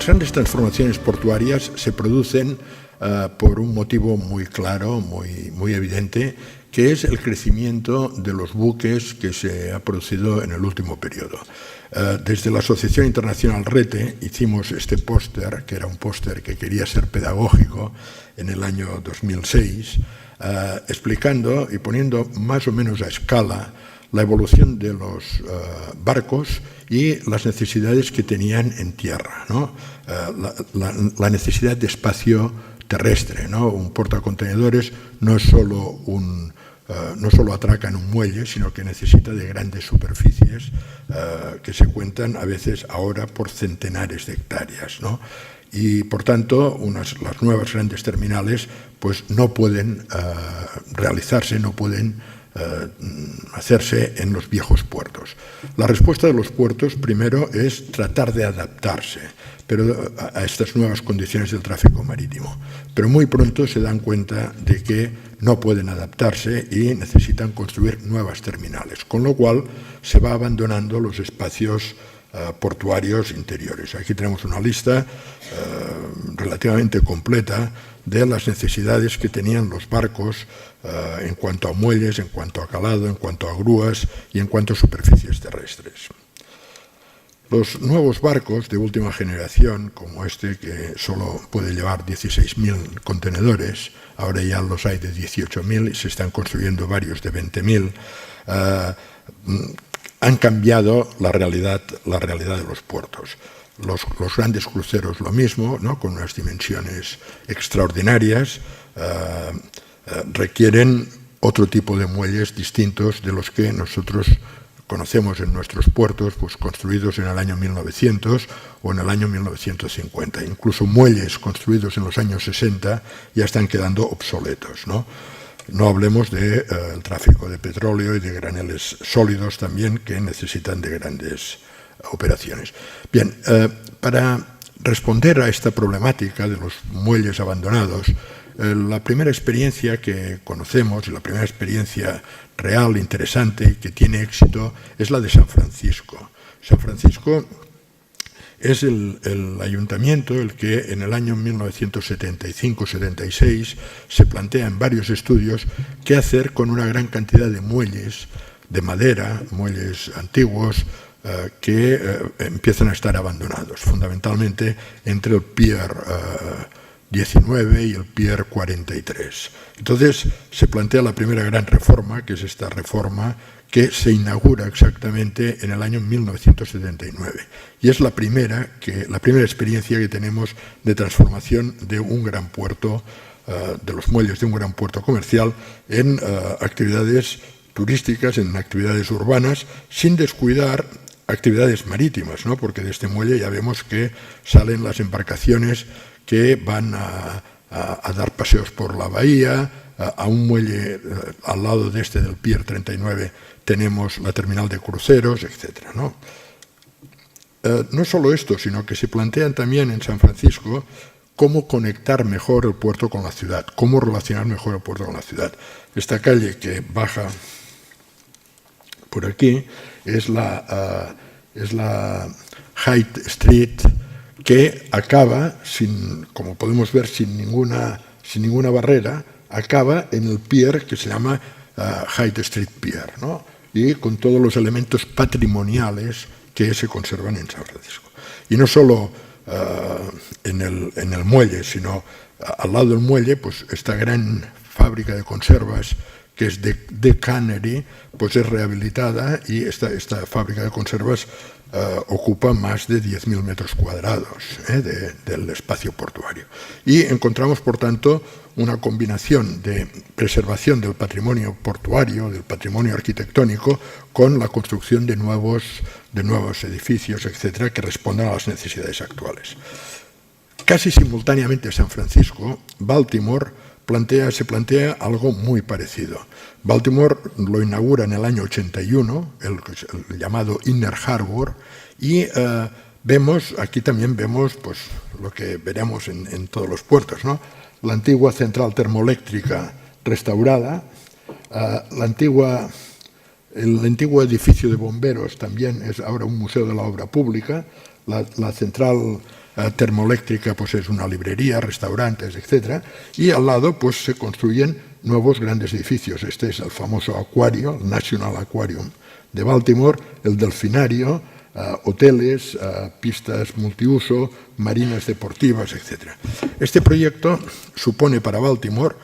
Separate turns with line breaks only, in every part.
Las grandes transformaciones portuarias se producen por un motivo muy claro, muy evidente, que es el crecimiento de los buques que se ha producido en el último periodo. Desde la Asociación Internacional RETE hicimos este póster, que era un póster que quería ser pedagógico en el año 2006, explicando y poniendo más o menos a escala la evolución de los barcos y las necesidades que tenían en tierra, ¿no? La necesidad de espacio terrestre, ¿no? Un portacontenedores no es solo no solo atraca en un muelle, sino que necesita de grandes superficies que se cuentan a veces ahora por centenares de hectáreas, ¿no? Y por tanto las nuevas grandes terminales pues no pueden realizarse, no pueden hacerse en los viejos puertos. La respuesta de los puertos primero es tratar de adaptarse a estas nuevas condiciones del tráfico marítimo, pero muy pronto se dan cuenta de que no pueden adaptarse y necesitan construir nuevas terminales, con lo cual se va abandonando los espacios portuarios interiores. Aquí tenemos una lista relativamente completa de las necesidades que tenían los barcos en cuanto a muelles, en cuanto a calado, en cuanto a grúas y en cuanto a superficies terrestres. Los nuevos barcos de última generación, como este, que solo puede llevar 16.000 contenedores, ahora ya los hay de 18.000 y se están construyendo varios de 20.000, han cambiado la realidad de los puertos. Los grandes cruceros lo mismo, ¿no? Con unas dimensiones extraordinarias, requieren otro tipo de muelles distintos de los que nosotros conocemos en nuestros puertos, pues construidos en el año 1900 o en el año 1950. Incluso muelles construidos en los años 60 ya están quedando obsoletos, ¿no? No hablemos del tráfico de petróleo y de graneles sólidos también, que necesitan de grandes operaciones. Bien, para responder a esta problemática de los muelles abandonados, la primera experiencia que conocemos, y la primera experiencia real, interesante, y que tiene éxito, es la de San Francisco. San Francisco es el ayuntamiento el que en el año 1975-76 se plantea en varios estudios qué hacer con una gran cantidad de muelles de madera, muelles antiguos, que empiezan a estar abandonados, fundamentalmente entre el Pier 19 y el Pier 43. Entonces se plantea la primera gran reforma, que es esta reforma que se inaugura exactamente en el año 1979. Y es la primera experiencia que tenemos de transformación de un gran puerto, de los muelles de un gran puerto comercial, en actividades turísticas, en actividades urbanas, sin descuidar actividades marítimas, ¿no? Porque de este muelle ya vemos que salen las embarcaciones que van a dar paseos por la bahía. A un muelle al lado de este del Pier 39 tenemos la terminal de cruceros, etc., ¿no? No solo esto, sino que se plantean también en San Francisco cómo conectar mejor el puerto con la ciudad, cómo relacionar mejor el puerto con la ciudad. Esta calle que baja por aquí es la High Street, que acaba, como podemos ver, sin ninguna barrera, acaba en el pier que se llama High Street Pier, ¿no? Y con todos los elementos patrimoniales que se conservan en San Francisco. Y no solo en el muelle, sino al lado del muelle, pues esta gran fábrica de conservas que es de Cannery, pues es rehabilitada, y esta fábrica de conservas ocupa más de 10.000 metros cuadrados del espacio portuario. Y encontramos, por tanto, una combinación de preservación del patrimonio portuario, del patrimonio arquitectónico, con la construcción de nuevos edificios, etcétera, que respondan a las necesidades actuales. Casi simultáneamente a San Francisco, Baltimore se plantea algo muy parecido. Baltimore lo inaugura en el año 81, el llamado Inner Harbor, y aquí también vemos pues, lo que veremos en todos los puertos, ¿no? La antigua central termoeléctrica restaurada, el antiguo edificio de bomberos también es ahora un museo de la obra pública, La central termoeléctrica pues es una librería, restaurantes, etc. Y al lado pues se construyen nuevos grandes edificios. Este es el famoso acuario, el National Aquarium de Baltimore, el delfinario, hoteles, pistas multiuso, marinas deportivas, etc. Este proyecto supone para Baltimore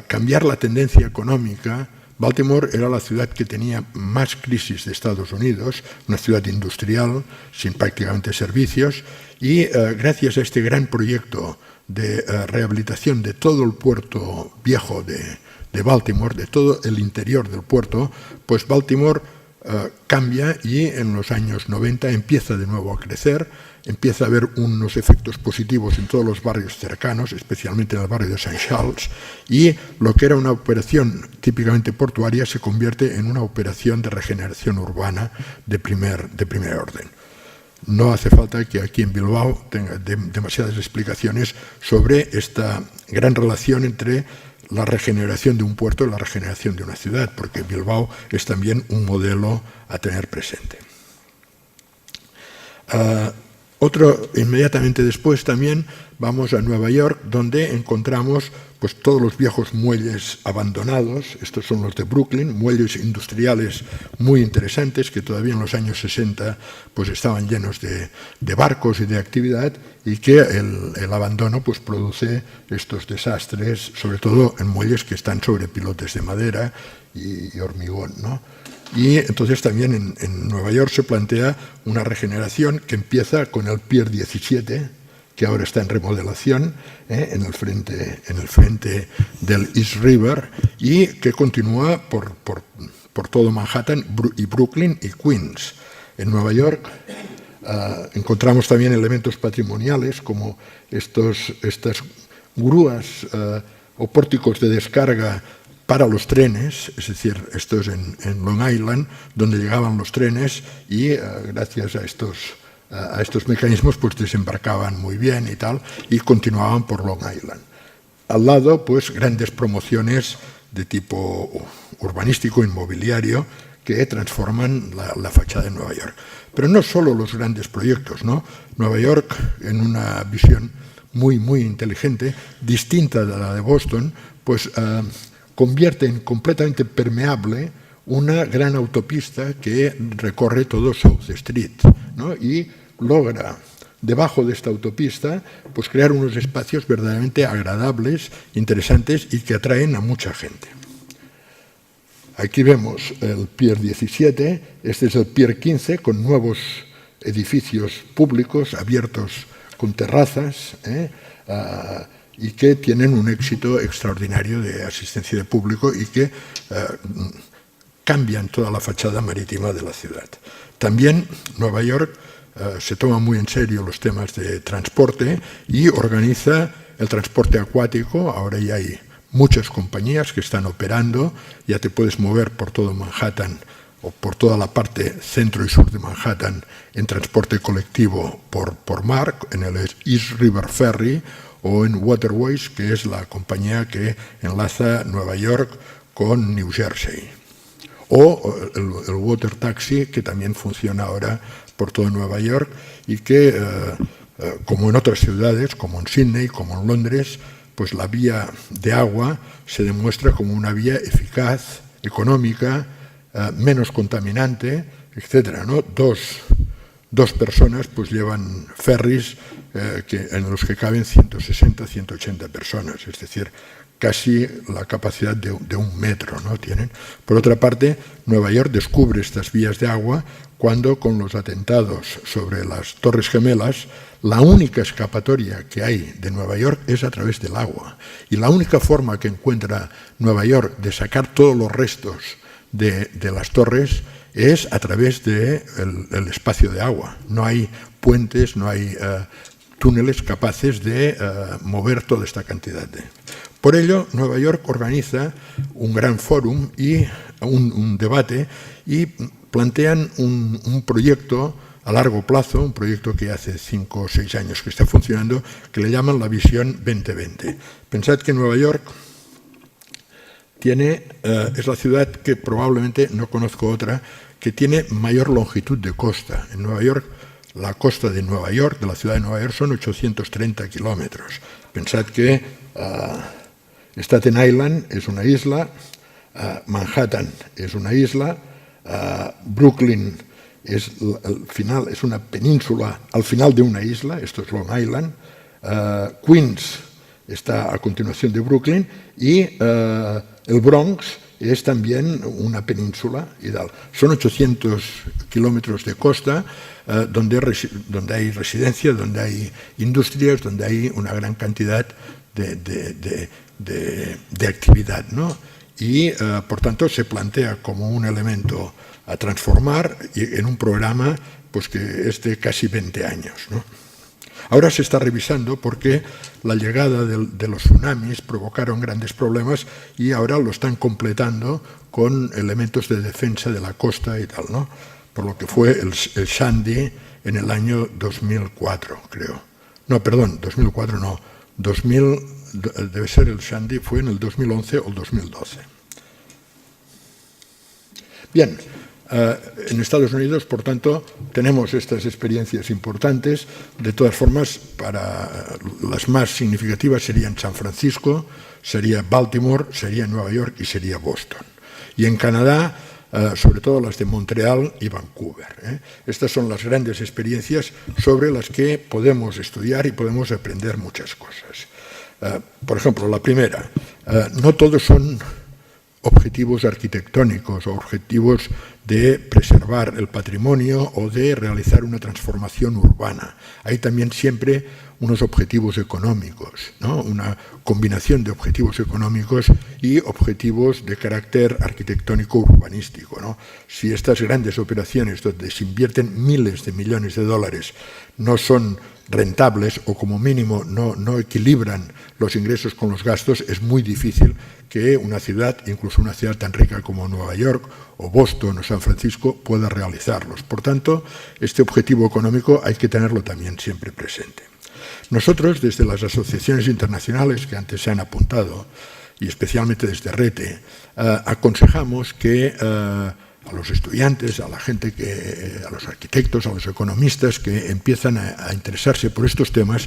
cambiar la tendencia económica. Baltimore era la ciudad que tenía más crisis de Estados Unidos, una ciudad industrial sin prácticamente servicios, y gracias a este gran proyecto de rehabilitación de todo el puerto viejo de Baltimore, de todo el interior del puerto, pues Baltimore cambia y en los años 90 empieza de nuevo a crecer, empieza a haber unos efectos positivos en todos los barrios cercanos, especialmente en el barrio de St. Charles, y lo que era una operación típicamente portuaria se convierte en una operación de regeneración urbana de primer orden. No hace falta que aquí en Bilbao tenga demasiadas explicaciones sobre esta gran relación entre la regeneración de un puerto y la regeneración de una ciudad, porque Bilbao es también un modelo a tener presente. Inmediatamente después también vamos a Nueva York, donde encontramos pues, todos los viejos muelles abandonados. Estos son los de Brooklyn, muelles industriales muy interesantes que todavía en los años 60 pues, estaban llenos de barcos y de actividad, y que el abandono pues, produce estos desastres, sobre todo en muelles que están sobre pilotes de madera y hormigón, ¿no? Y entonces también en Nueva York se plantea una regeneración que empieza con el Pier 17, que ahora está en remodelación en el frente del East River, y que continúa por todo Manhattan y Brooklyn y Queens. En Nueva York encontramos también elementos patrimoniales como estas grúas o pórticos de descarga para los trenes, es decir, esto es en Long Island, donde llegaban los trenes y gracias a estos mecanismos pues desembarcaban muy bien y tal, y continuaban por Long Island. Al lado, pues, grandes promociones de tipo urbanístico, inmobiliario, que transforman la fachada de Nueva York. Pero no solo los grandes proyectos, ¿no? Nueva York, en una visión muy, muy inteligente, distinta de la de Boston, pues convierte en completamente permeable una gran autopista que recorre todo South Street, ¿no? Y logra, debajo de esta autopista, pues crear unos espacios verdaderamente agradables, interesantes y que atraen a mucha gente. Aquí vemos el Pier 17, este es el Pier 15, con nuevos edificios públicos abiertos con terrazas, y que tienen un éxito extraordinario de asistencia de público y que cambian toda la fachada marítima de la ciudad. También Nueva York se toma muy en serio los temas de transporte y organiza el transporte acuático. Ahora ya hay muchas compañías que están operando, ya te puedes mover por todo Manhattan o por toda la parte centro y sur de Manhattan en transporte colectivo por mar, en el East River Ferry, o en Waterways, que es la compañía que enlaza Nueva York con New Jersey. O el Water Taxi, que también funciona ahora por todo Nueva York y que, como en otras ciudades, como en Sydney, como en Londres, pues la vía de agua se demuestra como una vía eficaz, económica, menos contaminante, etcétera, ¿no? Dos personas pues llevan ferries en los que caben 160, 180 personas, es decir, casi la capacidad de un metro, ¿no? Tienen. Por otra parte, Nueva York descubre estas vías de agua cuando, con los atentados sobre las Torres Gemelas, la única escapatoria que hay de Nueva York es a través del agua. Y la única forma que encuentra Nueva York de sacar todos los restos de las torres es a través del espacio de agua. No hay puentes, no hay túneles capaces de mover toda esta cantidad de... Por ello, Nueva York organiza un gran fórum y un debate y plantean un proyecto a largo plazo, un proyecto que hace 5 o 6 años que está funcionando, que le llaman la Visión 2020. Pensad que Nueva York es la ciudad que probablemente, no conozco otra, que tiene mayor longitud de costa. En Nueva York la costa de Nueva York, de la ciudad de Nueva York, son 830 kilómetros. Pensad que Staten Island es una isla, Manhattan es una isla, Brooklyn es una península al final de una isla, esto es Long Island, Queens está a continuación de Brooklyn y el Bronx es también una península y tal. Son 800 kilómetros de costa donde hay residencia, donde hay industrias, donde hay una gran cantidad de actividad, ¿no? Y, por tanto, se plantea como un elemento a transformar en un programa pues, que es de casi 20 años, ¿no? Ahora se está revisando porque la llegada de los tsunamis provocaron grandes problemas y ahora lo están completando con elementos de defensa de la costa y tal, ¿no? Por lo que fue el Sandy en el año 2004, creo. No, perdón, 2004 no. Debe ser el Sandy, fue en el 2011 o el 2012. Bien. En Estados Unidos, por tanto, tenemos estas experiencias importantes. De todas formas, para las más significativas serían San Francisco, sería Baltimore, sería Nueva York y sería Boston. Y en Canadá, sobre todo las de Montreal y Vancouver. Estas son las grandes experiencias sobre las que podemos estudiar y podemos aprender muchas cosas. Por ejemplo, la primera, no todos son objetivos arquitectónicos o objetivos de preservar el patrimonio o de realizar una transformación urbana. Hay también siempre unos objetivos económicos, ¿no? Una combinación de objetivos económicos y objetivos de carácter arquitectónico urbanístico, ¿no? Si estas grandes operaciones donde se invierten miles de millones de dólares no son rentables o como mínimo no equilibran los ingresos con los gastos, es muy difícil que una ciudad, incluso una ciudad tan rica como Nueva York o Boston o San Francisco, pueda realizarlos. Por tanto, este objetivo económico hay que tenerlo también siempre presente. Nosotros, desde las asociaciones internacionales que antes se han apuntado, y especialmente desde RETE, aconsejamos que a los estudiantes, a la gente, a los arquitectos, a los economistas que empiezan a interesarse por estos temas,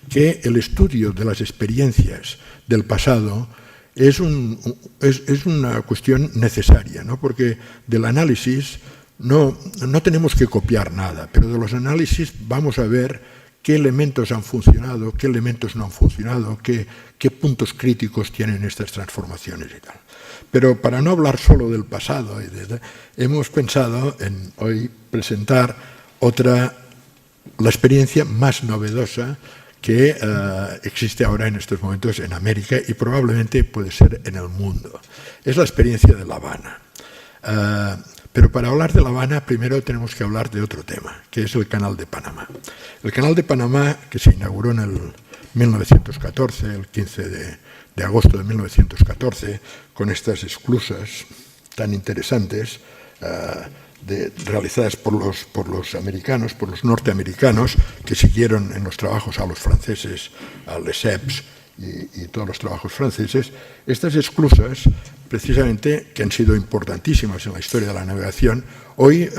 que el estudio de las experiencias del pasado es una cuestión necesaria, ¿no? Porque del análisis no tenemos que copiar nada, pero de los análisis vamos a ver qué elementos han funcionado, qué elementos no han funcionado, qué puntos críticos tienen estas transformaciones y tal. Pero para no hablar solo del pasado, hemos pensado en hoy presentar la experiencia más novedosa que existe ahora en estos momentos en América y probablemente puede ser en el mundo. Es la experiencia de La Habana. Pero para hablar de La Habana primero tenemos que hablar de otro tema, que es el Canal de Panamá. El Canal de Panamá, que se inauguró en el 1914, el 15 de agosto de 1914, con estas esclusas tan interesantes realizadas por los americanos, por los norteamericanos, que siguieron en los trabajos a los franceses, a Lesseps y todos los trabajos franceses. Estas esclusas, precisamente, que han sido importantísimas en la historia de la navegación, hoy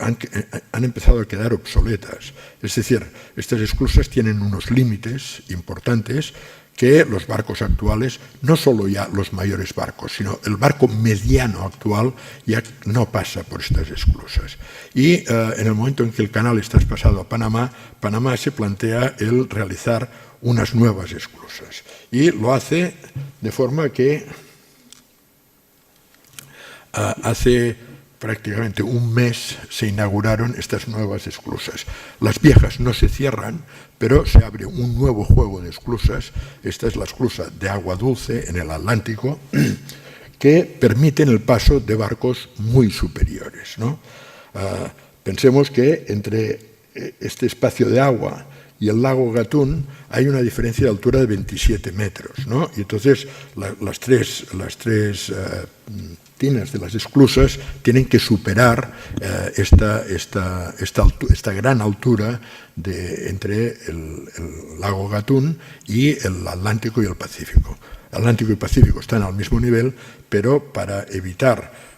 han empezado a quedar obsoletas. Es decir, estas esclusas tienen unos límites importantes que los barcos actuales, no solo ya los mayores barcos, sino el barco mediano actual ya no pasa por estas esclusas. Y en el momento en que el canal es traspasado a Panamá, Panamá se plantea el realizar unas nuevas esclusas. Y lo hace de forma que hace prácticamente un mes se inauguraron estas nuevas esclusas. Las viejas no se cierran, pero se abre un nuevo juego de esclusas. Esta es la esclusa de agua dulce en el Atlántico, que permiten el paso de barcos muy superiores, ¿no? Pensemos que entre este espacio de agua y el lago Gatún hay una diferencia de altura de 27 metros, ¿no? Y entonces las tres tinas de las esclusas tienen que superar esta gran altura entre el lago Gatún y el Atlántico y el Pacífico. Atlántico y Pacífico están al mismo nivel, pero para evitar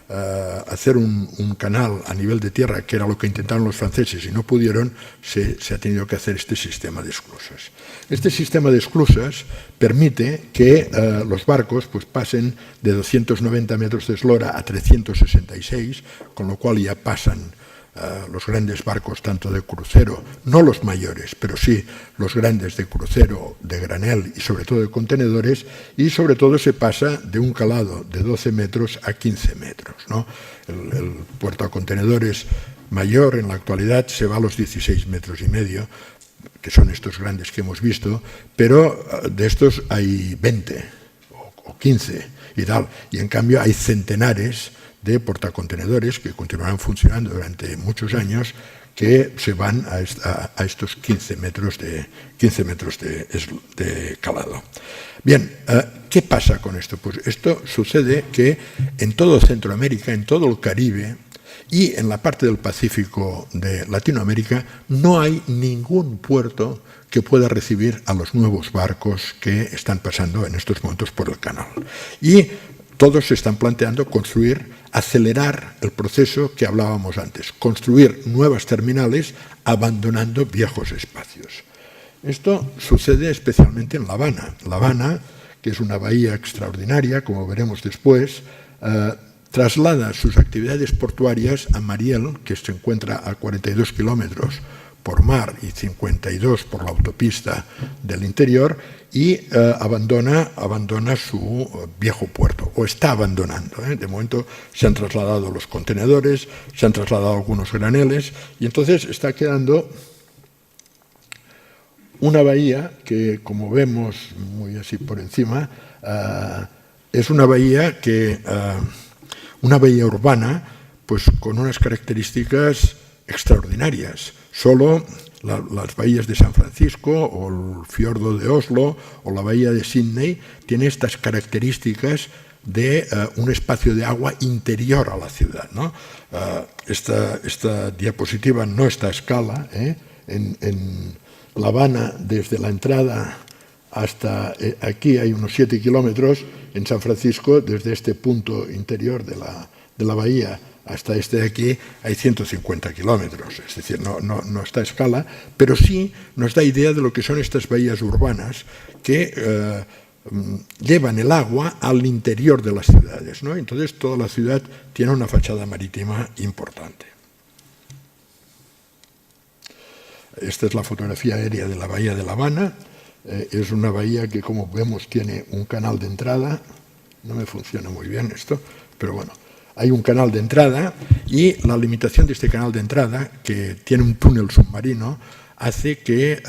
hacer un canal a nivel de tierra, que era lo que intentaron los franceses y no pudieron, se ha tenido que hacer este sistema de esclusas. Este sistema de esclusas permite que los barcos pues, pasen de 290 metros de eslora a 366, con lo cual ya pasan los grandes barcos tanto de crucero, no los mayores, pero sí los grandes de crucero, de granel y sobre todo de contenedores, y sobre todo se pasa de un calado de 12 metros a 15 metros, ¿no? El puerto a contenedores mayor en la actualidad se va a los 16 metros y medio, que son estos grandes que hemos visto, pero de estos hay 20 o 15 y tal, y en cambio hay centenares de portacontenedores que continuarán funcionando durante muchos años, que se van a estos 15 metros de calado. Bien, ¿qué pasa con esto? Pues esto sucede que en todo Centroamérica, en todo el Caribe y en la parte del Pacífico de Latinoamérica no hay ningún puerto que pueda recibir a los nuevos barcos que están pasando en estos momentos por el canal. Y todos se están planteando acelerar el proceso que hablábamos antes, construir nuevas terminales abandonando viejos espacios. Esto sucede especialmente en La Habana. La Habana, que es una bahía extraordinaria, como veremos después, traslada sus actividades portuarias a Mariel, que se encuentra a 42 kilómetros por mar y 52 por la autopista del interior, y abandona su viejo puerto, o está abandonando. De momento se han trasladado los contenedores, se han trasladado algunos graneles, y entonces está quedando una bahía que, como vemos muy así por encima, es una bahía urbana, pues con unas características extraordinarias. Solo las bahías de San Francisco o el fiordo de Oslo o la bahía de Sídney tiene estas características de un espacio de agua interior a la ciudad, ¿no? Esta diapositiva no está a escala. En La Habana, desde la entrada hasta aquí hay unos 7 kilómetros. En San Francisco, desde este punto interior de la bahía hasta este de aquí hay 150 kilómetros, es decir, no está a escala, pero sí nos da idea de lo que son estas bahías urbanas que llevan el agua al interior de las ciudades, ¿no? Entonces toda la ciudad tiene una fachada marítima importante. Esta es la fotografía aérea de la bahía de La Habana. Es una bahía que, como vemos, tiene un canal de entrada. No me funciona muy bien esto, pero bueno. Hay un canal de entrada, y la limitación de este canal de entrada, que tiene un túnel submarino, hace que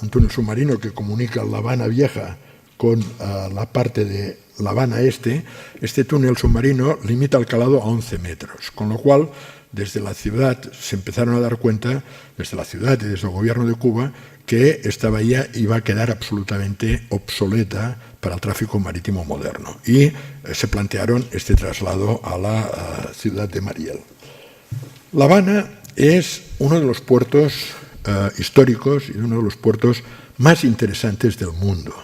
un túnel submarino que comunica La Habana Vieja con la parte de La Habana Este túnel submarino limita el calado a 11 metros, con lo cual desde la ciudad se empezaron a dar cuenta, desde la ciudad y desde el gobierno de Cuba, que esta bahía iba a quedar absolutamente obsoleta para el tráfico marítimo moderno, y se plantearon este traslado a la ciudad de Mariel. La Habana es uno de los puertos históricos y uno de los puertos más interesantes del mundo.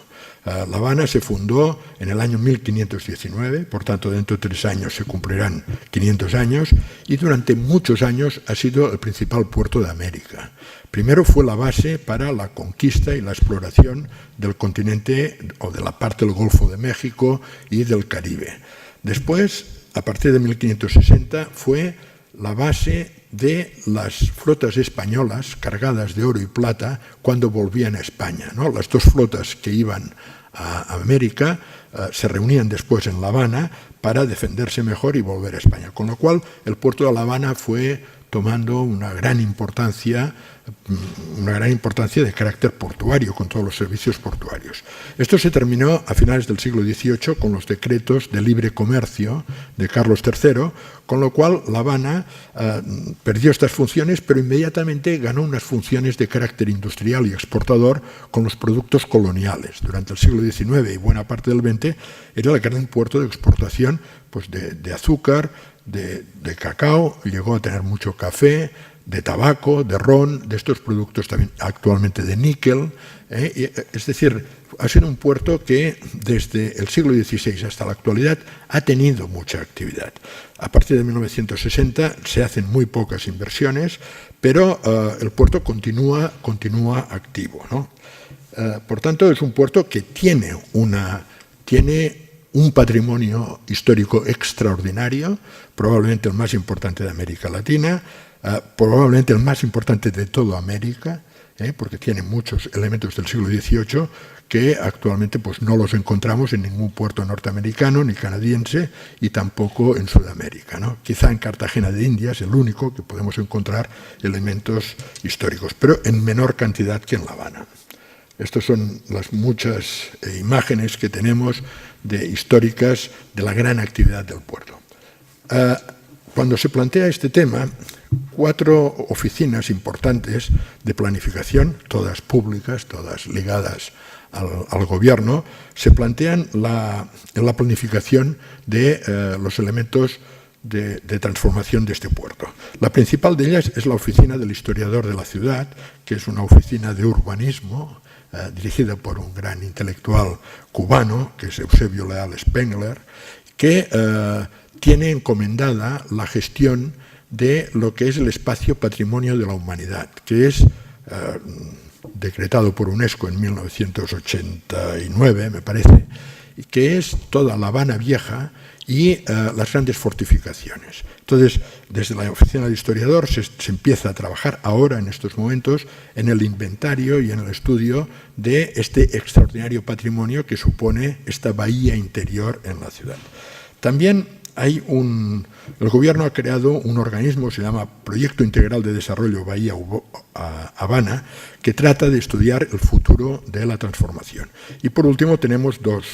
La Habana se fundó en el año 1519, por tanto dentro de 3 años se cumplirán 500 años, y durante muchos años ha sido el principal puerto de América. Primero fue la base para la conquista y la exploración del continente o de la parte del Golfo de México y del Caribe. Después, a partir de 1560, fue la base de las flotas españolas cargadas de oro y plata cuando volvían a España, ¿no? Las dos flotas que iban a América se reunían después en La Habana para defenderse mejor y volver a España. Con lo cual, el puerto de La Habana fue tomando una gran importancia de carácter portuario, con todos los servicios portuarios. Esto se terminó a finales del siglo XVIII con los decretos de libre comercio de Carlos III, con lo cual La Habana perdió estas funciones, pero inmediatamente ganó unas funciones de carácter industrial y exportador con los productos coloniales. Durante el siglo XIX y buena parte del XX era el gran puerto de exportación, pues, de azúcar, de cacao, llegó a tener mucho café, de tabaco, de ron, de estos productos también actualmente de níquel. Es decir, ha sido un puerto que desde el siglo XVI hasta la actualidad ha tenido mucha actividad. A partir de 1960 se hacen muy pocas inversiones, pero el puerto continúa activo, ¿no? Por tanto, es un puerto que tiene un patrimonio histórico extraordinario, probablemente el más importante de América Latina, probablemente el más importante de toda América, porque tiene muchos elementos del siglo XVIII que actualmente pues, no los encontramos en ningún puerto norteamericano ni canadiense y tampoco en Sudamérica, ¿no? Quizá en Cartagena de Indias, el único que podemos encontrar elementos históricos, pero en menor cantidad que en La Habana. Estas son las muchas imágenes que tenemos históricas de la gran actividad del puerto. Cuando se plantea este tema, 4 oficinas importantes de planificación, todas públicas, todas ligadas al gobierno, se plantean la planificación de los elementos de transformación de este puerto. La principal de ellas es la oficina del historiador de la ciudad, que es una oficina de urbanismo dirigida por un gran intelectual cubano, que es Eusebio Leal Spengler, que tiene encomendada la gestión de lo que es el espacio patrimonio de la humanidad, que es decretado por UNESCO en 1989, me parece, que es toda La Habana Vieja y las grandes fortificaciones. Entonces, desde la oficina del historiador se empieza a trabajar ahora, en estos momentos, en el inventario y en el estudio de este extraordinario patrimonio que supone esta bahía interior en la ciudad. También el gobierno ha creado un organismo, se llama Proyecto Integral de Desarrollo Bahía Habana, que trata de estudiar el futuro de la transformación. Y por último tenemos 2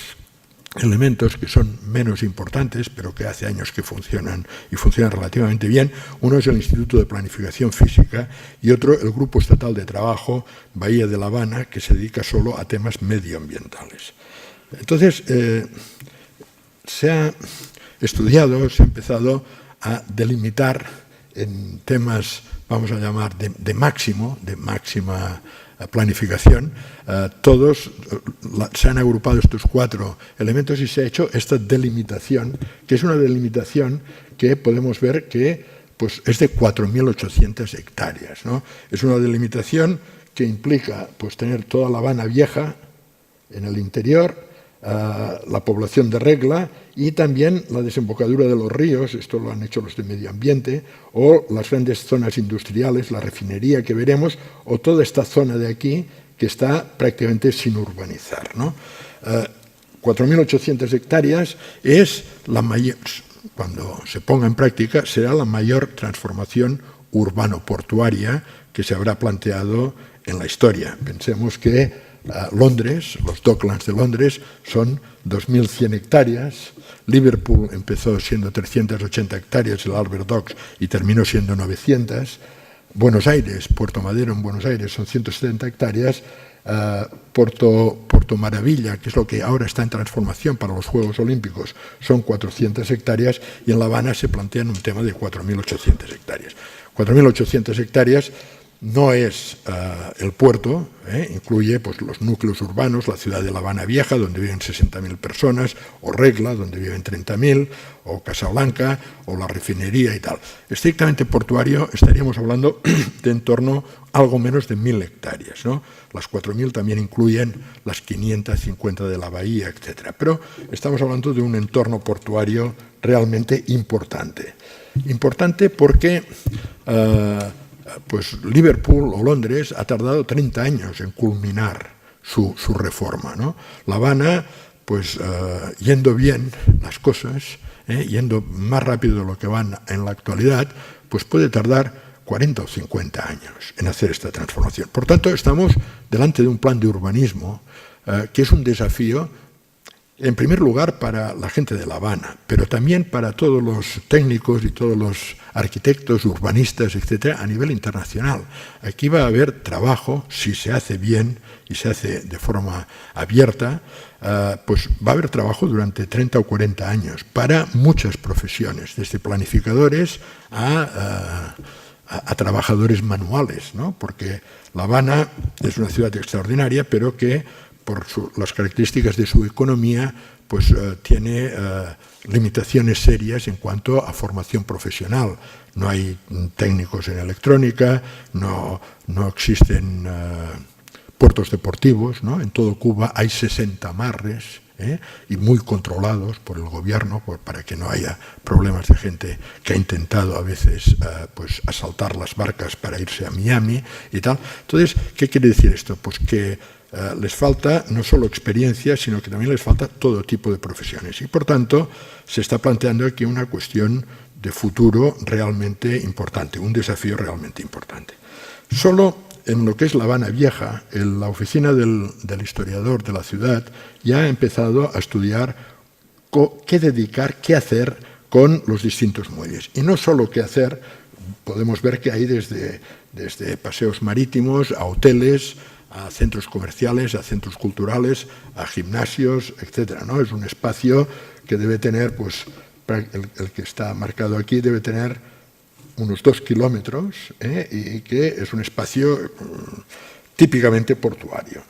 elementos que son menos importantes, pero que hace años que funcionan y funcionan relativamente bien. Uno es el Instituto de Planificación Física y otro el Grupo Estatal de Trabajo Bahía de La Habana, que se dedica solo a temas medioambientales. Entonces, se ha estudiado, se ha empezado a delimitar en temas, vamos a llamar, de máxima planificación. Todos se han agrupado estos 4 elementos y se ha hecho esta delimitación, que es una delimitación que podemos ver que pues, es de 4.800 hectáreas, ¿no? Es una delimitación que implica pues, tener toda La Habana Vieja en el interior, la población de regla y también la desembocadura de los ríos, esto lo han hecho los de medio ambiente, o las grandes zonas industriales, la refinería que veremos, o toda esta zona de aquí que está prácticamente sin urbanizar, ¿no? 4.800 hectáreas es la mayor, cuando se ponga en práctica, será la mayor transformación urbano-portuaria que se habrá planteado en la historia. Pensemos que Londres, los Docklands de Londres, son 2.100 hectáreas. Liverpool empezó siendo 380 hectáreas, el Albert Docks, y terminó siendo 900. Buenos Aires, Puerto Madero en Buenos Aires, son 170 hectáreas. Puerto Maravilla, que es lo que ahora está en transformación para los Juegos Olímpicos, son 400 hectáreas, y en La Habana se plantean un tema de 4.800 hectáreas. 4.800 hectáreas no es el puerto, incluye pues, los núcleos urbanos, la ciudad de La Habana Vieja, donde viven 60.000 personas, o Regla, donde viven 30.000, o Casablanca, o la refinería y tal. Estrictamente portuario estaríamos hablando de en torno a algo menos de 1.000 hectáreas, ¿no? Las 4.000 también incluyen las 550 de la bahía, etc. Pero estamos hablando de un entorno portuario realmente importante. Importante porque pues Liverpool o Londres ha tardado 30 años en culminar su reforma, ¿no? La Habana, pues yendo bien las cosas, yendo más rápido de lo que van en la actualidad, pues puede tardar 40 o 50 años en hacer esta transformación. Por tanto, estamos delante de un plan de urbanismo que es un desafío, en primer lugar, para la gente de La Habana, pero también para todos los técnicos y todos los arquitectos, urbanistas, etcétera, a nivel internacional. Aquí va a haber trabajo, si se hace bien y se hace de forma abierta, pues va a haber trabajo durante 30 o 40 años para muchas profesiones, desde planificadores a trabajadores manuales, ¿no? Porque La Habana es una ciudad extraordinaria, pero que por las características de su economía, pues tiene limitaciones serias en cuanto a formación profesional. No hay técnicos en electrónica, no existen puertos deportivos, ¿no? En todo Cuba hay 60 amarres, y muy controlados por el gobierno para que no haya problemas de gente que ha intentado a veces pues asaltar las barcas para irse a Miami y tal. Entonces, ¿qué quiere decir esto? Pues que les falta no solo experiencia, sino que también les falta todo tipo de profesiones. Y por tanto, se está planteando aquí una cuestión de futuro realmente importante, un desafío realmente importante. Solo en lo que es La Habana Vieja, la oficina del historiador de la ciudad ya ha empezado a estudiar qué dedicar, qué hacer con los distintos muelles. Y no solo qué hacer, podemos ver que hay desde paseos marítimos a hoteles, a centros comerciales, a centros culturales, a gimnasios, etcétera, ¿no? Es un espacio que debe tener, pues, el que está marcado aquí debe tener unos 2 kilómetros, y que es un espacio típicamente portuario.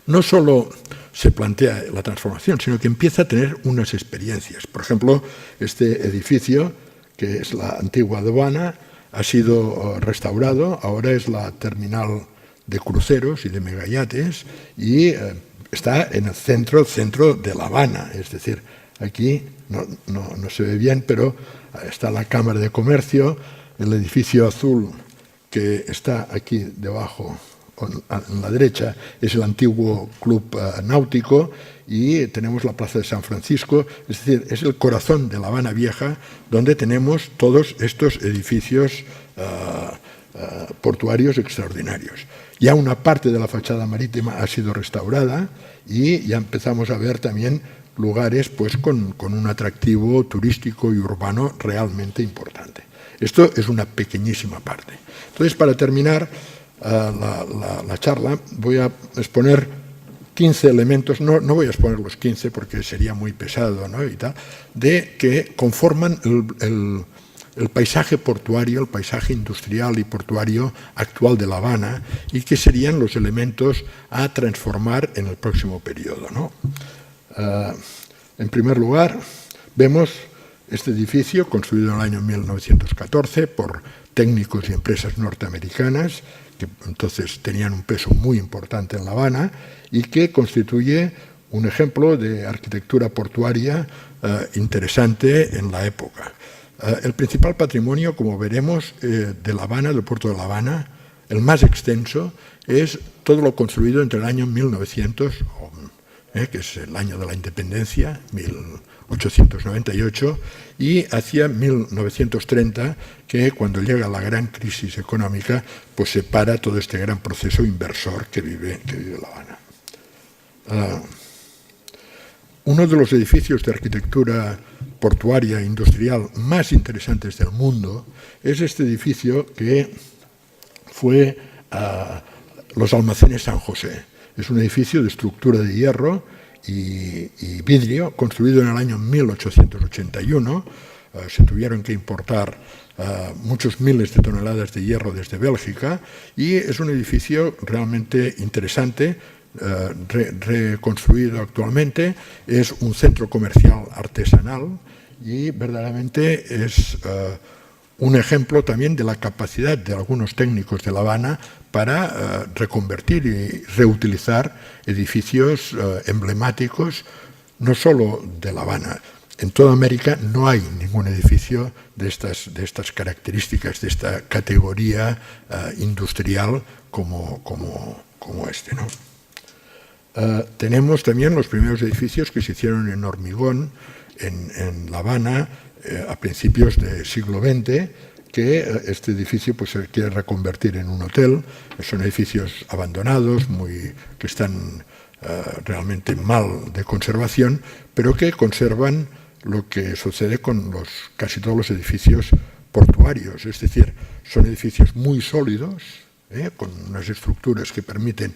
No solo se plantea la transformación, sino que empieza a tener unas experiencias. Por ejemplo, este edificio, que es la antigua aduana, ha sido restaurado, ahora es la terminal de cruceros y de megayates, y está en el centro de La Habana, es decir, aquí no se ve bien, pero está la Cámara de Comercio, el edificio azul que está aquí debajo, en la derecha, es el antiguo club náutico, y tenemos la Plaza de San Francisco, es decir, es el corazón de La Habana Vieja, donde tenemos todos estos edificios portuarios extraordinarios. Ya una parte de la fachada marítima ha sido restaurada y ya empezamos a ver también lugares pues, con un atractivo turístico y urbano realmente importante. Esto es una pequeñísima parte. Entonces, para terminar la charla, voy a exponer 15 elementos, no voy a exponer los 15 porque sería muy pesado, ¿no? Y tal, de que conforman el paisaje portuario, el paisaje industrial y portuario actual de La Habana, y que serían los elementos a transformar en el próximo periodo, ¿no? En primer lugar, vemos este edificio construido en el año 1914 por técnicos y empresas norteamericanas que entonces tenían un peso muy importante en La Habana y que constituye un ejemplo de arquitectura portuaria interesante en la época. El principal patrimonio, como veremos, de La Habana, del puerto de La Habana, el más extenso, es todo lo construido entre el año 1900, que es el año de la independencia, 1898, y hacia 1930, que cuando llega la gran crisis económica, pues se para todo este gran proceso inversor que vive La Habana. Uno de los edificios de arquitectura portuaria e industrial más interesantes del mundo es este edificio que fue los Almacenes San José. Es un edificio de estructura de hierro y vidrio, construido en el año 1881. Se tuvieron que importar muchos miles de toneladas de hierro desde Bélgica, y es un edificio realmente interesante, reconstruido actualmente. Es un centro comercial artesanal y verdaderamente es un ejemplo también de la capacidad de algunos técnicos de La Habana para reconvertir y reutilizar edificios emblemáticos, no solo de La Habana. En toda América no hay ningún edificio de estas características, de esta categoría industrial como este, ¿no? Tenemos también los primeros edificios que se hicieron en hormigón, en La Habana a principios del siglo XX, que este edificio pues, se quiere reconvertir en un hotel. Son edificios abandonados, que están realmente mal de conservación, pero que conservan lo que sucede con casi todos los edificios portuarios. Es decir, son edificios muy sólidos, con unas estructuras que permiten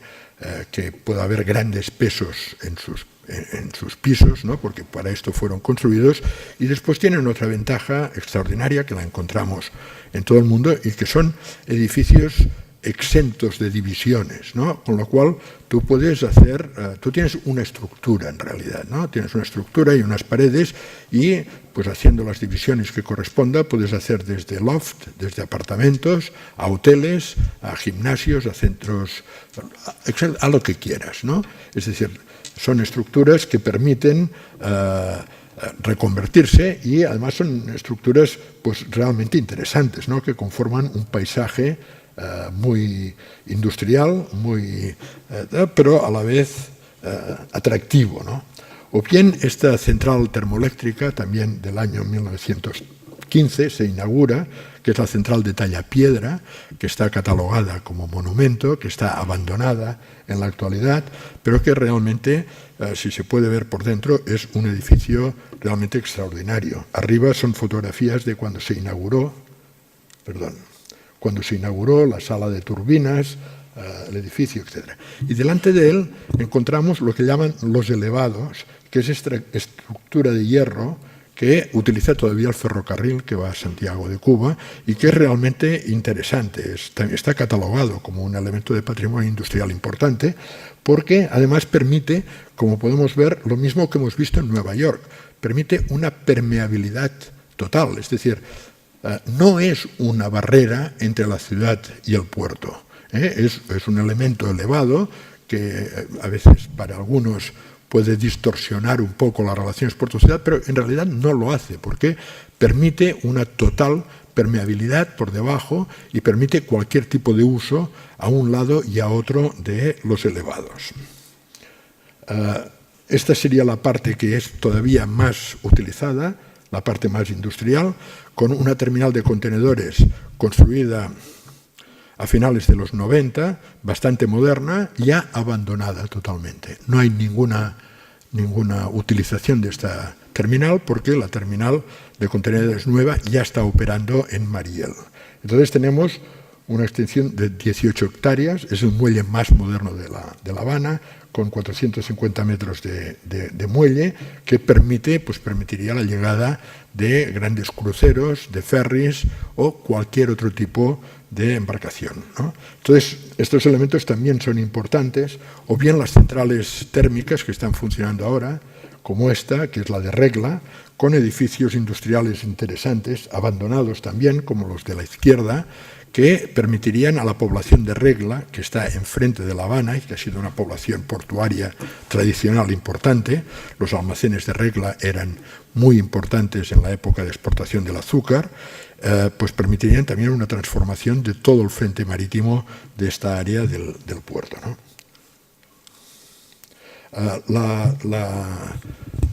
que pueda haber grandes pesos en sus pisos, ¿no? Porque para esto fueron construidos, y después tienen otra ventaja extraordinaria que la encontramos en todo el mundo, y que son edificios exentos de divisiones, ¿no? Con lo cual tú puedes tú tienes una estructura en realidad, ¿no? Tienes una estructura y unas paredes, y pues haciendo las divisiones que corresponda puedes hacer desde loft, desde apartamentos, a hoteles, a gimnasios, a centros, a lo que quieras, ¿no? Es decir, son estructuras que permiten reconvertirse, y además son estructuras pues realmente interesantes, ¿no? Que conforman un paisaje muy industrial, pero a la vez atractivo, ¿no? O bien esta central termoeléctrica, también del año 1915, se inaugura, que es la central de Tallapiedra, que está catalogada como monumento, que está abandonada en la actualidad, pero que realmente, si se puede ver por dentro, es un edificio realmente extraordinario. Arriba son fotografías de cuando se inauguró la sala de turbinas, el edificio, etc. Y delante de él encontramos lo que llaman los elevados, que es esta estructura de hierro que utiliza todavía el ferrocarril que va a Santiago de Cuba, y que es realmente interesante. Está catalogado como un elemento de patrimonio industrial importante, porque además permite, como podemos ver, lo mismo que hemos visto en Nueva York, permite una permeabilidad total, es decir, no es una barrera entre la ciudad y el puerto. Es un elemento elevado que a veces para algunos puede distorsionar un poco las relaciones puerto-ciudad, pero en realidad no lo hace, porque permite una total permeabilidad por debajo y permite cualquier tipo de uso a un lado y a otro de los elevados. Esta sería la parte que es todavía más utilizada, la parte más industrial, con una terminal de contenedores construida a finales de los 90, bastante moderna, ya abandonada totalmente. No hay ninguna utilización de esta terminal, porque la terminal de contenedores nueva ya está operando en Mariel. Entonces tenemos una extensión de 18 hectáreas, es el muelle más moderno de La Habana, con 450 metros de muelle, que permitiría la llegada de grandes cruceros, de ferries o cualquier otro tipo de embarcación, ¿no? Entonces, estos elementos también son importantes, o bien las centrales térmicas que están funcionando ahora, como esta, que es la de Regla, con edificios industriales interesantes, abandonados también, como los de la izquierda, que permitirían a la población de Regla, que está enfrente de La Habana y que ha sido una población portuaria tradicional importante. Los almacenes de Regla eran muy importantes en la época de exportación del azúcar, pues permitirían también una transformación de todo el frente marítimo de esta área del puerto, ¿no?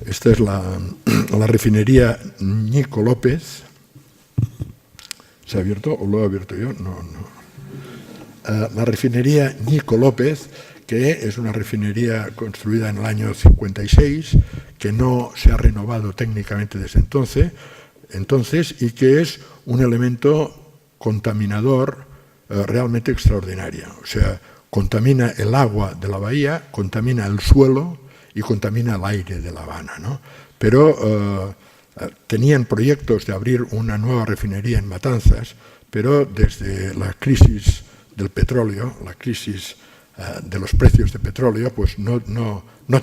Esta es la refinería Ñico López. ¿Se ha abierto o lo he abierto yo? No. La refinería Ñico López, que es una refinería construida en el año 56, que no se ha renovado técnicamente desde entonces, y que es un elemento contaminador realmente extraordinario. O sea, contamina el agua de la bahía, contamina el suelo y contamina el aire de La Habana, ¿no? Pero tenían proyectos de abrir una nueva refinería en Matanzas, pero desde la crisis del petróleo, la crisis de los precios de petróleo, pues no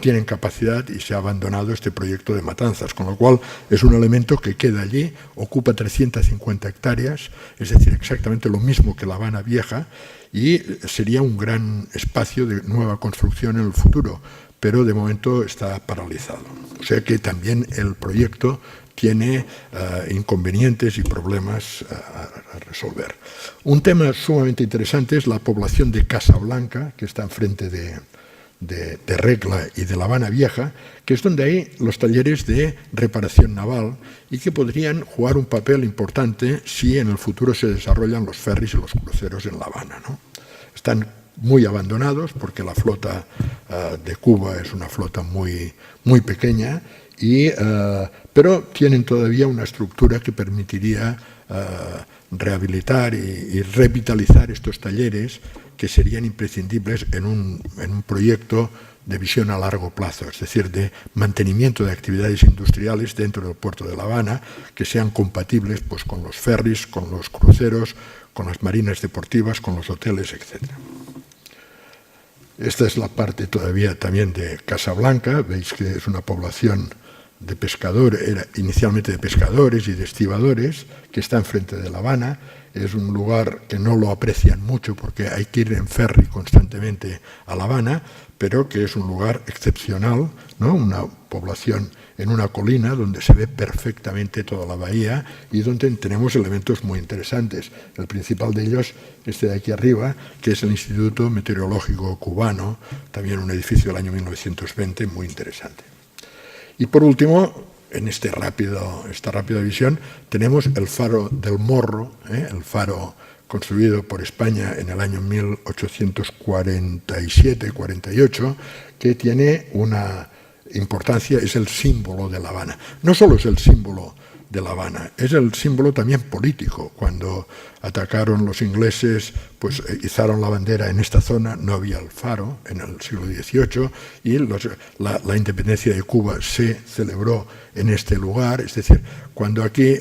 tienen capacidad y se ha abandonado este proyecto de Matanzas, con lo cual es un elemento que queda allí, ocupa 350 hectáreas, es decir, exactamente lo mismo que La Habana Vieja, y sería un gran espacio de nueva construcción en el futuro, pero de momento está paralizado. O sea que también el proyecto tiene inconvenientes y problemas a resolver. Un tema sumamente interesante es la población de Casablanca, que está enfrente de de Regla y de La Habana Vieja, que es donde hay los talleres de reparación naval y que podrían jugar un papel importante si en el futuro se desarrollan los ferries y los cruceros en La Habana, ¿no? Están muy abandonados porque la flota de Cuba es una flota muy, muy pequeña, pero tienen todavía una estructura que permitiría rehabilitar y revitalizar estos talleres, que serían imprescindibles en un proyecto de visión a largo plazo, es decir, de mantenimiento de actividades industriales dentro del puerto de La Habana, que sean compatibles pues, con los ferries, con los cruceros, con las marinas deportivas, con los hoteles, etc. Esta es la parte todavía también de Casablanca. Veis que es una población de pescadores, era inicialmente de pescadores y de estibadores, que está enfrente de La Habana. Es un lugar que no lo aprecian mucho porque hay que ir en ferry constantemente a La Habana, pero que es un lugar excepcional, ¿no? Una población en una colina donde se ve perfectamente toda la bahía y donde tenemos elementos muy interesantes. El principal de ellos, este de aquí arriba, que es el Instituto Meteorológico Cubano, también un edificio del año 1920 muy interesante. Y por último, en esta rápida visión, tenemos el faro del Morro, el faro construido por España en el año 1847-48, que tiene una importancia, es el símbolo de La Habana. No solo es el símbolo de La Habana, es el símbolo también político. Cuando atacaron los ingleses, pues izaron la bandera en esta zona, no había el faro en el siglo XVIII, y la independencia de Cuba se celebró en este lugar, es decir, cuando aquí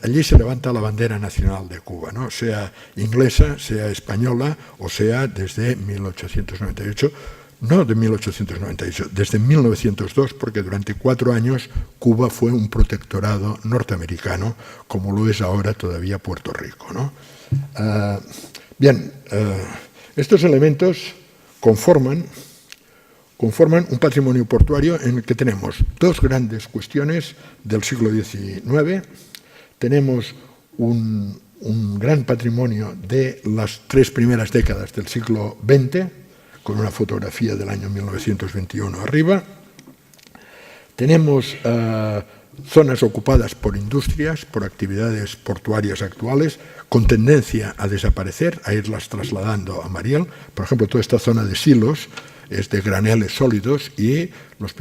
allí se levanta la bandera nacional de Cuba, ¿no? Sea inglesa, sea española, o sea desde 1898, no de 1898, desde 1902, porque durante 4 años Cuba fue un protectorado norteamericano, como lo es ahora todavía Puerto Rico, ¿no? Estos elementos conforman un patrimonio portuario en el que tenemos dos grandes cuestiones del siglo XIX. Tenemos un gran patrimonio de las 3 primeras décadas del siglo XX, con una fotografía del año 1921 arriba. Tenemos zonas ocupadas por industrias, por actividades portuarias actuales, con tendencia a desaparecer, a irlas trasladando a Mariel. Por ejemplo, toda esta zona de silos es de graneles sólidos, y los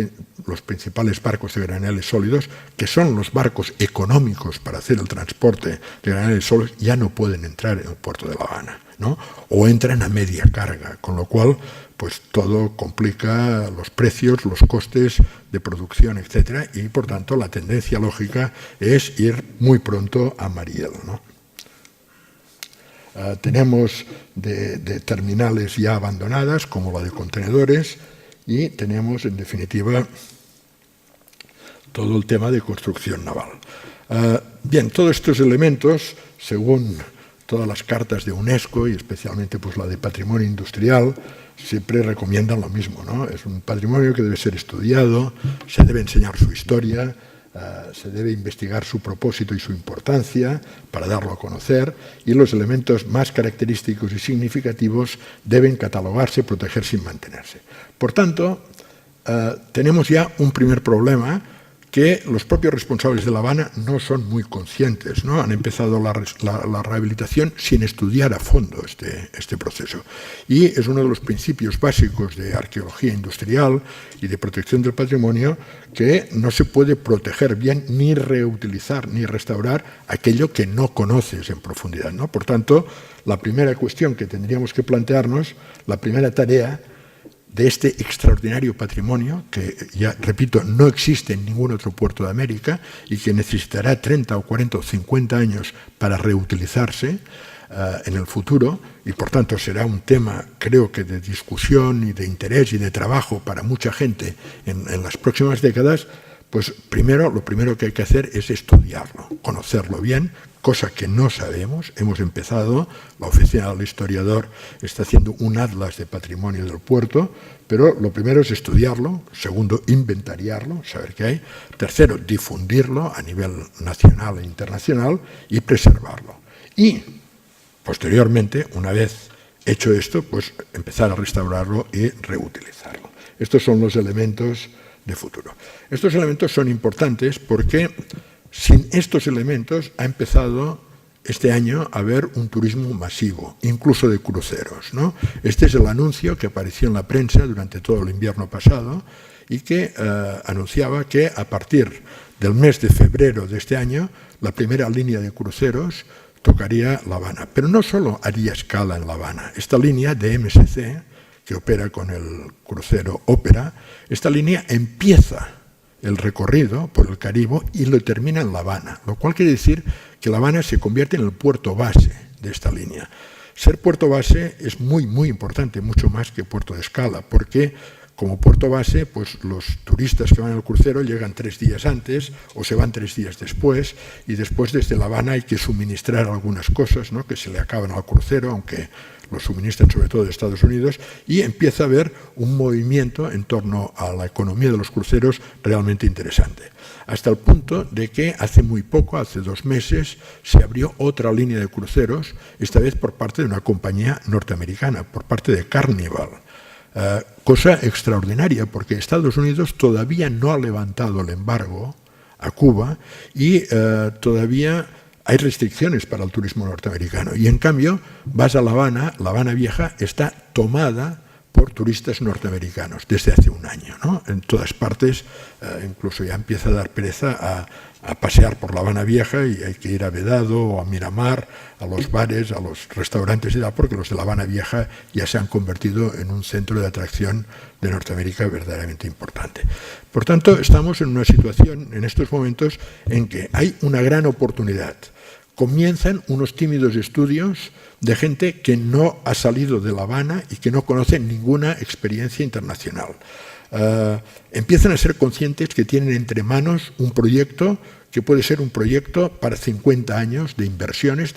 principales barcos de graneles sólidos, que son los barcos económicos para hacer el transporte de graneles sólidos, ya no pueden entrar en el puerto de La Habana, ¿no? O entran a media carga, con lo cual pues todo complica los precios, los costes de producción, etcétera, y por tanto la tendencia lógica es ir muy pronto a Mariel, ¿no? Tenemos de terminales ya abandonadas, como la de contenedores, y tenemos, en definitiva, todo el tema de construcción naval. Bien, todos estos elementos, según todas las cartas de UNESCO, y especialmente pues, la de Patrimonio Industrial, siempre recomiendan lo mismo, ¿no? Es un patrimonio que debe ser estudiado, se debe enseñar su historia, se debe investigar su propósito y su importancia para darlo a conocer, y los elementos más característicos y significativos deben catalogarse, protegerse y mantenerse. Por tanto, tenemos ya un primer problema que los propios responsables de La Habana no son muy conscientes, ¿no? Han empezado la rehabilitación sin estudiar a fondo este proceso. Y es uno de los principios básicos de arqueología industrial y de protección del patrimonio, que no se puede proteger bien, ni reutilizar, ni restaurar aquello que no conoces en profundidad, ¿no? Por tanto, la primera cuestión que tendríamos que plantearnos, la primera tarea de este extraordinario patrimonio, que ya repito, no existe en ningún otro puerto de América y que necesitará 30 o 40 o 50 años para reutilizarse en el futuro, y por tanto será un tema, creo que de discusión y de interés y de trabajo para mucha gente en las próximas décadas. Pues lo primero que hay que hacer es estudiarlo, conocerlo bien, cosa que no sabemos. Hemos empezado, la Oficina del Historiador está haciendo un atlas de patrimonio del puerto, pero lo primero es estudiarlo, segundo, inventariarlo, saber qué hay, tercero, difundirlo a nivel nacional e internacional y preservarlo. Y, posteriormente, una vez hecho esto, pues empezar a restaurarlo y reutilizarlo. Estos son los elementos de futuro. Estos elementos son importantes porque sin estos elementos ha empezado este año a haber un turismo masivo, incluso de cruceros, ¿no? Este es el anuncio que apareció en la prensa durante todo el invierno pasado y que anunciaba que a partir del mes de febrero de este año la primera línea de cruceros tocaría La Habana. Pero no solo haría escala en La Habana. Esta línea de MSC, que opera con el crucero Ópera, esta línea empieza el recorrido por el Caribe y lo termina en La Habana, lo cual quiere decir que La Habana se convierte en el puerto base de esta línea. Ser puerto base es muy, muy importante, mucho más que puerto de escala, porque como puerto base, pues los turistas que van al crucero llegan 3 días antes o se van 3 días después, y después desde La Habana hay que suministrar algunas cosas, ¿no?, que se le acaban al crucero, aunque lo suministran sobre todo de Estados Unidos, y empieza a haber un movimiento en torno a la economía de los cruceros realmente interesante. Hasta el punto de que hace muy poco, hace 2 meses, se abrió otra línea de cruceros, esta vez por parte de una compañía norteamericana, por parte de Carnival. Cosa extraordinaria, porque Estados Unidos todavía no ha levantado el embargo a Cuba y todavía hay restricciones para el turismo norteamericano. Y en cambio, vas a La Habana Vieja está tomada por turistas norteamericanos desde hace un año, ¿no? En todas partes, incluso ya empieza a dar pereza a pasear por La Habana Vieja y hay que ir a Vedado o a Miramar, a los bares, a los restaurantes y tal, porque los de La Habana Vieja ya se han convertido en un centro de atracción de Norteamérica verdaderamente importante. Por tanto, estamos en una situación en estos momentos en que hay una gran oportunidad. Comienzan unos tímidos estudios de gente que no ha salido de La Habana y que no conoce ninguna experiencia internacional. Empiezan a ser conscientes que tienen entre manos un proyecto que puede ser un proyecto para 50 años de inversiones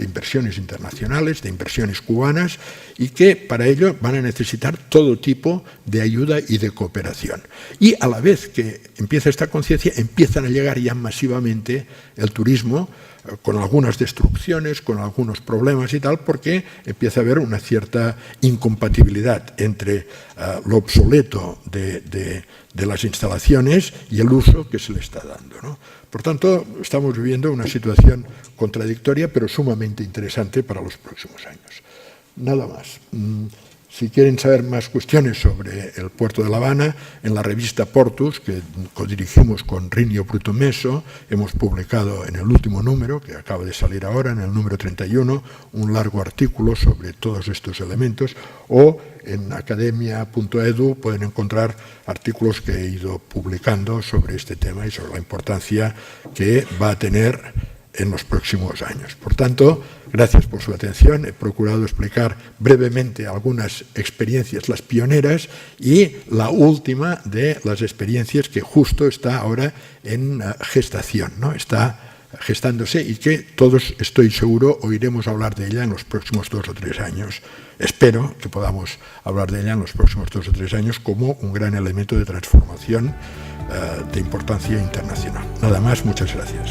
internacionales, de inversiones cubanas, y que para ello van a necesitar todo tipo de ayuda y de cooperación. Y a la vez que empieza esta conciencia, empiezan a llegar ya masivamente el turismo, con algunas destrucciones, con algunos problemas y tal, porque empieza a haber una cierta incompatibilidad entre lo obsoleto de las instalaciones y el uso que se le está dando, ¿no? Por tanto, estamos viviendo una situación contradictoria, pero sumamente interesante para los próximos años. Nada más. Si quieren saber más cuestiones sobre el puerto de La Habana, en la revista Portus, que codirigimos con Rinio Brutomeso, hemos publicado en el último número, que acaba de salir ahora, en el número 31, un largo artículo sobre todos estos elementos, o en academia.edu pueden encontrar artículos que he ido publicando sobre este tema y sobre la importancia que va a tener en los próximos años. Por tanto, gracias por su atención. He procurado explicar brevemente algunas experiencias, las pioneras, y la última de las experiencias que justo está ahora en gestación, ¿no? Está gestándose y que todos, estoy seguro, oiremos hablar de ella en los próximos 2 o 3 años. Espero que podamos hablar de ella en los próximos 2 o 3 años como un gran elemento de transformación de importancia internacional. Nada más, muchas gracias.